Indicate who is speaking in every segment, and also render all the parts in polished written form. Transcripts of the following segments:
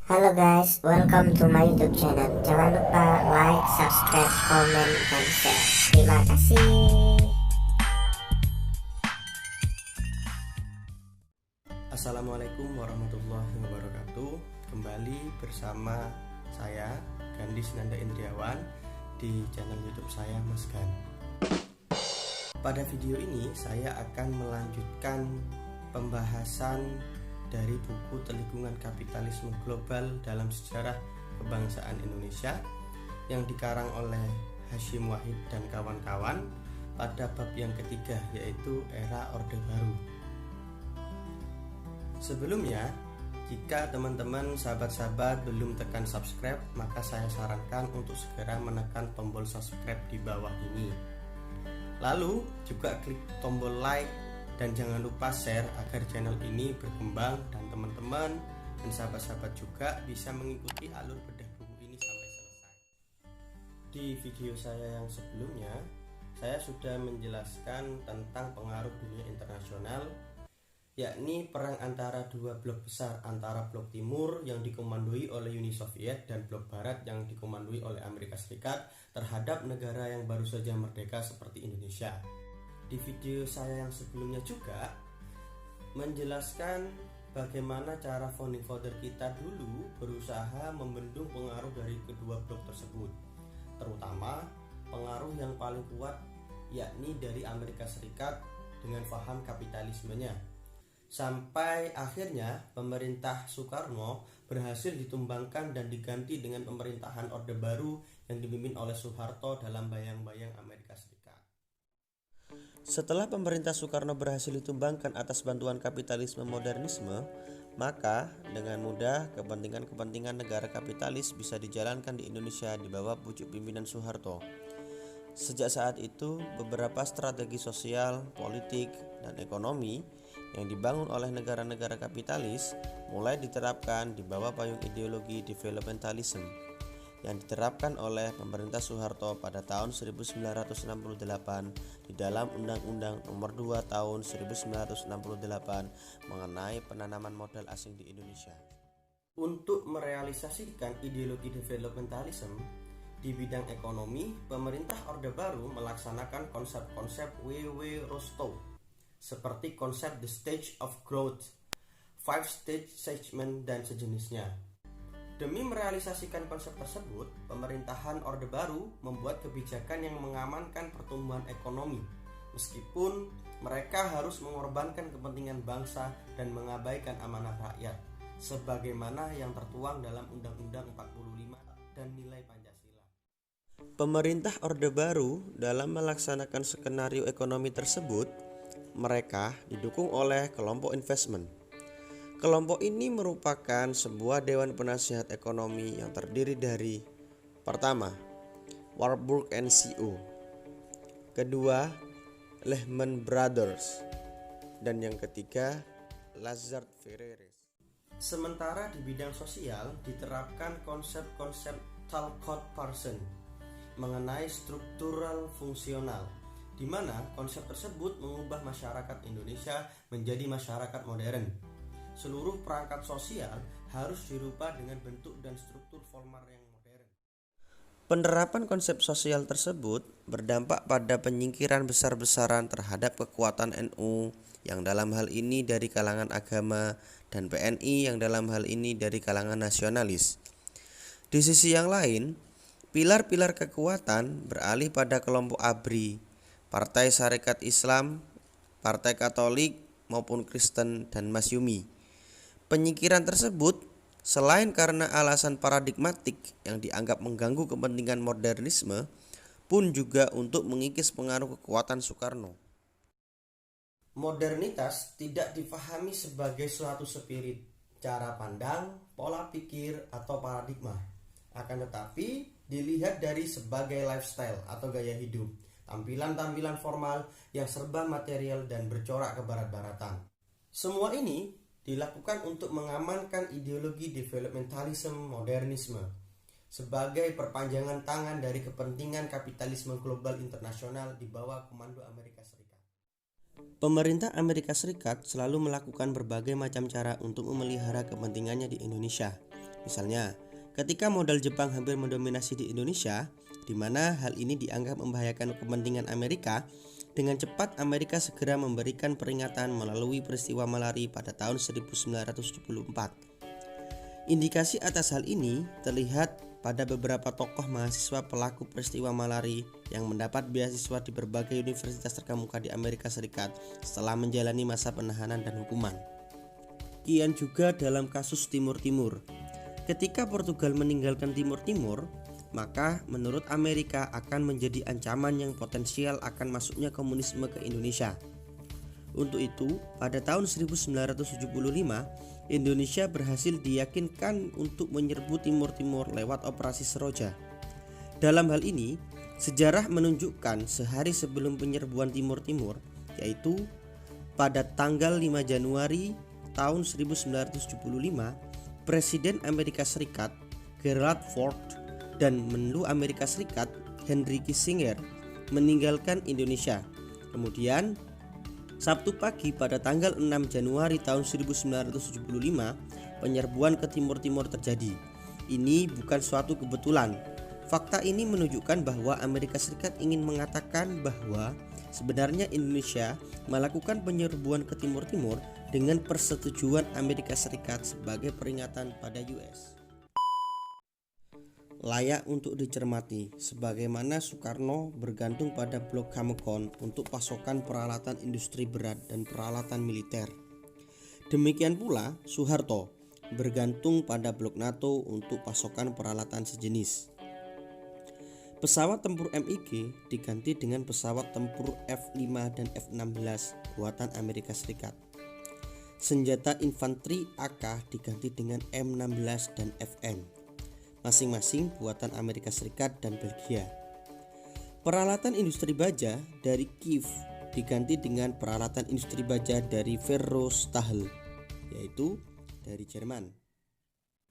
Speaker 1: Halo guys, welcome to my YouTube channel. Jangan lupa like, subscribe, comment, dan share. Terima kasih.
Speaker 2: Assalamualaikum warahmatullahi wabarakatuh. Kembali bersama saya Gandis Nanda Indriawan di channel YouTube saya Mas Gan. Pada video ini saya akan melanjutkan pembahasan dari buku Telikungan Kapitalisme Global dalam Sejarah Kebangsaan Indonesia yang dikarang oleh Hasyim Wahid dan kawan-kawan pada bab yang ketiga, yaitu Era Orde Baru. Sebelumnya, jika teman-teman sahabat-sahabat belum tekan subscribe, maka saya sarankan untuk segera menekan tombol subscribe di bawah ini. Lalu juga klik tombol like dan jangan lupa share agar channel ini berkembang dan teman-teman dan sahabat-sahabat juga bisa mengikuti alur bedah buku ini sampai selesai. Di video saya yang sebelumnya, saya sudah menjelaskan tentang pengaruh dunia internasional, yakni perang antara dua blok besar, antara blok timur yang dikomandoi oleh Uni Soviet dan blok barat yang dikomandoi oleh Amerika Serikat terhadap negara yang baru saja merdeka seperti Indonesia. Di video saya yang sebelumnya juga menjelaskan bagaimana cara founding father kita dulu berusaha membendung pengaruh dari kedua blok tersebut, terutama pengaruh yang paling kuat yakni dari Amerika Serikat dengan paham kapitalismenya. Sampai akhirnya pemerintah Soekarno berhasil ditumbangkan dan diganti dengan pemerintahan Orde Baru yang dipimpin oleh Soeharto dalam bayang-bayang Amerika Serikat. Setelah pemerintah Soekarno berhasil ditumbangkan atas bantuan kapitalisme modernisme, maka dengan mudah kepentingan-kepentingan negara kapitalis bisa dijalankan di Indonesia di bawah pucuk pimpinan Soeharto. Sejak saat itu, beberapa strategi sosial, politik, dan ekonomi yang dibangun oleh negara-negara kapitalis mulai diterapkan di bawah payung ideologi developmentalism yang diterapkan oleh pemerintah Soeharto pada tahun 1968 di dalam Undang-Undang Nomor 2 Tahun 1968 mengenai penanaman modal asing di Indonesia. Untuk merealisasikan ideologi developmentalism di bidang ekonomi, pemerintah Orde Baru melaksanakan konsep-konsep W.W. Rostow seperti konsep The Stage of Growth, Five Stage Segment, dan sejenisnya. Demi merealisasikan konsep tersebut, pemerintahan Orde Baru membuat kebijakan yang mengamankan pertumbuhan ekonomi, meskipun mereka harus mengorbankan kepentingan bangsa dan mengabaikan amanah rakyat, sebagaimana yang tertuang dalam Undang-Undang 45 dan nilai Pancasila. Pemerintah Orde Baru dalam melaksanakan skenario ekonomi tersebut, mereka didukung oleh kelompok investment. Kelompok ini merupakan sebuah dewan penasihat ekonomi yang terdiri dari: pertama, Warburg & Co, kedua, Lehman Brothers, dan yang ketiga, Lazard Freres. Sementara di bidang sosial diterapkan konsep-konsep Talcott-Parsons mengenai struktural fungsional, di mana konsep tersebut mengubah masyarakat Indonesia menjadi masyarakat modern. Seluruh perangkat sosial harus dirubah dengan bentuk dan struktur formal yang modern. Penerapan konsep sosial tersebut berdampak pada penyingkiran besar-besaran terhadap kekuatan NU yang dalam hal ini dari kalangan agama dan PNI yang dalam hal ini dari kalangan nasionalis. Di sisi yang lain, pilar-pilar kekuatan beralih pada kelompok ABRI, Partai Sarekat Islam, Partai Katolik maupun Kristen, dan Masyumi. Penyingkiran tersebut selain karena alasan paradigmatik yang dianggap mengganggu kepentingan modernisme, pun juga untuk mengikis pengaruh kekuatan Soekarno. Modernitas tidak dipahami sebagai suatu spirit, cara pandang, pola pikir, atau paradigma. Akan tetapi dilihat dari sebagai lifestyle atau gaya hidup, tampilan-tampilan formal yang serba material dan bercorak kebarat-baratan. Semua ini dilakukan untuk mengamankan ideologi developmentalism modernisme sebagai perpanjangan tangan dari kepentingan kapitalisme global internasional di bawah komando Amerika Serikat. Pemerintah Amerika Serikat selalu melakukan berbagai macam cara untuk memelihara kepentingannya di Indonesia. Misalnya, ketika modal Jepang hampir mendominasi di Indonesia, di mana hal ini dianggap membahayakan kepentingan Amerika, dengan cepat Amerika segera memberikan peringatan melalui peristiwa Malari pada tahun 1974. Indikasi atas hal ini terlihat pada beberapa tokoh mahasiswa pelaku peristiwa Malari yang mendapat beasiswa di berbagai universitas terkemuka di Amerika Serikat setelah menjalani masa penahanan dan hukuman. Kian juga dalam kasus Timur Timur. Ketika Portugal meninggalkan Timur Timur, maka menurut Amerika akan menjadi ancaman yang potensial akan masuknya komunisme ke Indonesia. Untuk itu, pada tahun 1975, Indonesia berhasil diyakinkan untuk menyerbu Timur Timur lewat Operasi Seroja. Dalam hal ini, sejarah menunjukkan sehari sebelum penyerbuan Timur Timur, yaitu pada tanggal 5 Januari tahun 1975, Presiden Amerika Serikat Gerald Ford dan Menlu Amerika Serikat Henry Kissinger meninggalkan Indonesia. Kemudian Sabtu pagi pada tanggal 6 Januari tahun 1975, penyerbuan ke Timur Timur terjadi. Ini bukan suatu kebetulan. Fakta ini menunjukkan bahwa Amerika Serikat ingin mengatakan bahwa sebenarnya Indonesia melakukan penyerbuan ke Timur Timur dengan persetujuan Amerika Serikat sebagai peringatan pada US. Layak untuk dicermati, sebagaimana Soekarno bergantung pada blok Hamekon untuk pasokan peralatan industri berat dan peralatan militer. Demikian pula Soeharto bergantung pada blok NATO untuk pasokan peralatan sejenis. Pesawat tempur MiG diganti dengan pesawat tempur F-5 dan F-16 buatan Amerika Serikat. Senjata infanteri AK diganti dengan M16 dan FN, masing-masing buatan Amerika Serikat dan Belgia. Peralatan industri baja dari Kiev diganti dengan peralatan industri baja dari Verrostahl, yaitu dari Jerman.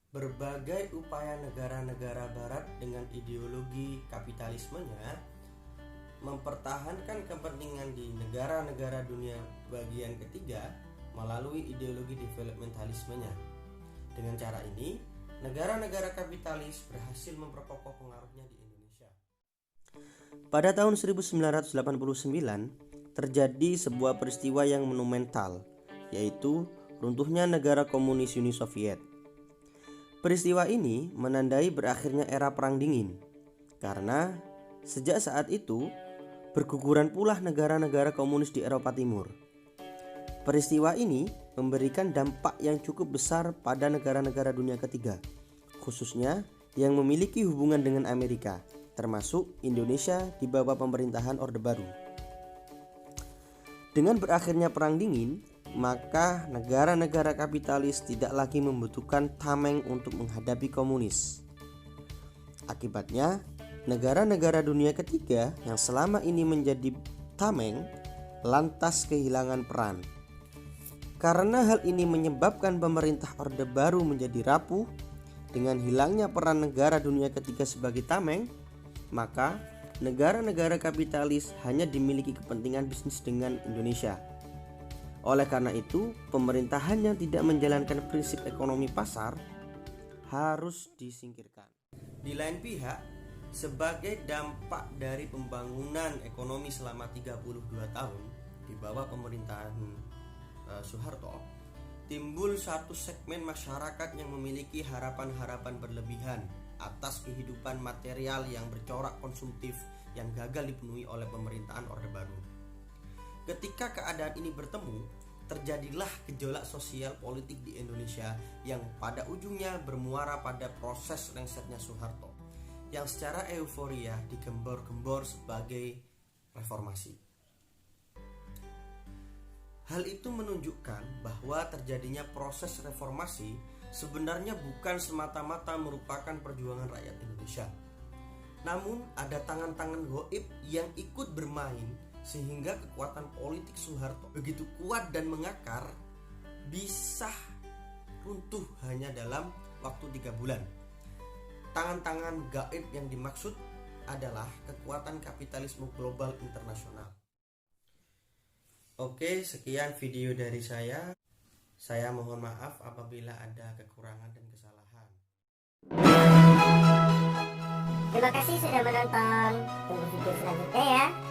Speaker 2: Berbagai upaya negara-negara barat dengan ideologi kapitalismenya mempertahankan kepentingan di negara-negara dunia bagian ketiga melalui ideologi developmentalismenya. Dengan cara ini, negara-negara kapitalis berhasil memperkokoh pengaruhnya di Indonesia. Pada tahun 1989 terjadi sebuah peristiwa yang monumental, yaitu runtuhnya negara komunis Uni Soviet. Peristiwa ini menandai berakhirnya era Perang Dingin, karena sejak saat itu berguguran pula negara-negara komunis di Eropa Timur. Peristiwa ini memberikan dampak yang cukup besar pada negara-negara dunia ketiga, khususnya yang memiliki hubungan dengan Amerika, termasuk Indonesia di bawah pemerintahan Orde Baru. Dengan berakhirnya Perang Dingin, maka negara-negara kapitalis tidak lagi membutuhkan tameng untuk menghadapi komunis. Akibatnya, negara-negara dunia ketiga yang selama ini menjadi tameng lantas kehilangan peran. Karena hal ini menyebabkan pemerintah Orde Baru menjadi rapuh dengan hilangnya peran negara dunia ketiga sebagai tameng, maka negara-negara kapitalis hanya dimiliki kepentingan bisnis dengan Indonesia. Oleh karena itu, pemerintahan yang tidak menjalankan prinsip ekonomi pasar harus disingkirkan. Di lain pihak, sebagai dampak dari pembangunan ekonomi selama 32 tahun di bawah pemerintahan Soeharto, timbul satu segmen masyarakat yang memiliki harapan-harapan berlebihan atas kehidupan material yang bercorak konsumtif yang gagal dipenuhi oleh pemerintahan Orde Baru. Ketika keadaan ini bertemu, terjadilah gejolak sosial politik di Indonesia yang pada ujungnya bermuara pada proses lengsernya Soeharto, yang secara euforia digembor-gembor sebagai reformasi. Hal itu menunjukkan bahwa terjadinya proses reformasi sebenarnya bukan semata-mata merupakan perjuangan rakyat Indonesia. Namun ada tangan-tangan gaib yang ikut bermain sehingga kekuatan politik Soeharto begitu kuat dan mengakar bisa runtuh hanya dalam waktu 3 bulan. Tangan-tangan gaib yang dimaksud adalah kekuatan kapitalisme global internasional. Oke, sekian video dari saya. Saya mohon maaf apabila ada kekurangan dan kesalahan.
Speaker 1: Terima kasih sudah menonton. Tunggu video selanjutnya ya.